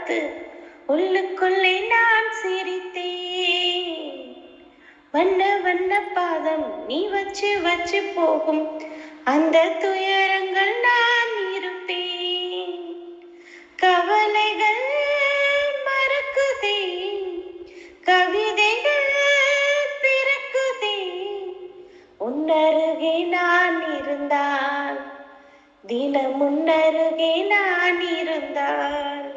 பார்த்து உள்ளுக்குள்ளே நான் சிரித்தேன். வண்ண வண்ண பாதம் நீ வச்சு வச்சு போகும் அந்த துயரங்கள் நான் இருப்பேன். கவலைகள் மறக்குதே, கவிதைகள் பிறக்குதே, உன்னருகே நான் இருந்தால், தினம் உன்னருகே நான் இருந்தால்.